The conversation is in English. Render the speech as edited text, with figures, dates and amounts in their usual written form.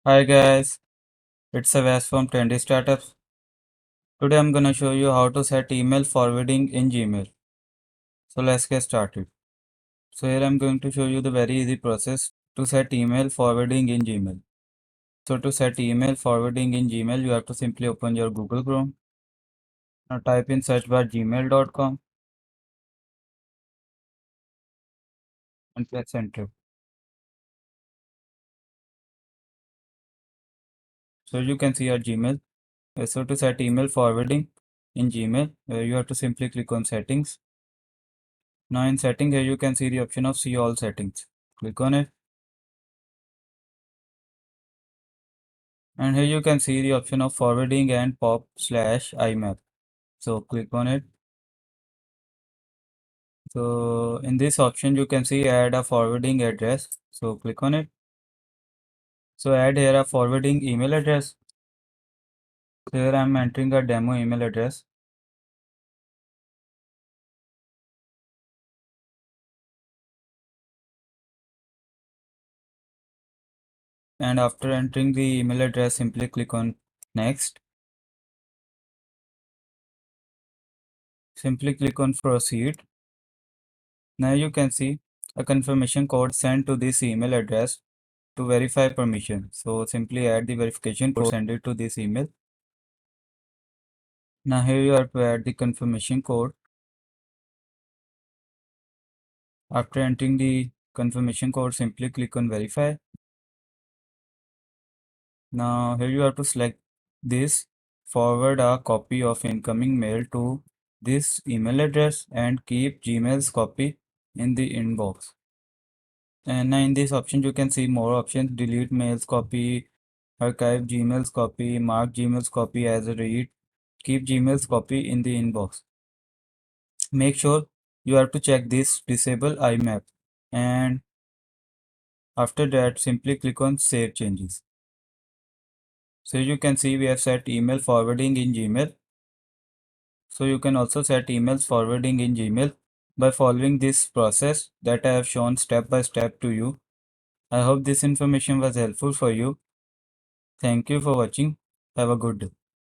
Hi guys, it's Avas from Trendy Startups. Today I'm gonna show you how to set email forwarding in Gmail. So let's get started. So here I'm going to show you the very easy process to set email forwarding in Gmail. So to set email forwarding in Gmail, you have to simply open your Google Chrome. Now type in search bar gmail.com and press enter. So you can see your Gmail. So to set email forwarding in Gmail, you have to simply click on settings. Now in setting here you can see the option of see all settings. Click on it. And here you can see the option of forwarding and pop/IMAP. So click on it. So in this option, you can see add a forwarding address. So click on it. So add here a forwarding email address. Here I'm entering a demo email address. And after entering the email address, simply click on next. Simply click on proceed. Now you can see a confirmation code sent to this email address to verify permission. So simply add the verification code, send it to this email. Now here you have to add the confirmation code. After entering the confirmation code, simply click on verify. Now here you have to select this, forward a copy of incoming mail to this email address and keep Gmail's copy in the inbox. And now in this option you can see more options: delete mails copy, archive Gmail's copy, mark Gmail's copy as a read, keep Gmail's copy in the inbox. Make sure you have to check this disable IMAP, and after that simply click on save changes. So you can see we have set email forwarding in Gmail. So you can also set emails forwarding in Gmail by following this process that I have shown step by step to you. I hope this information was helpful for you. Thank you for watching. Have a good day.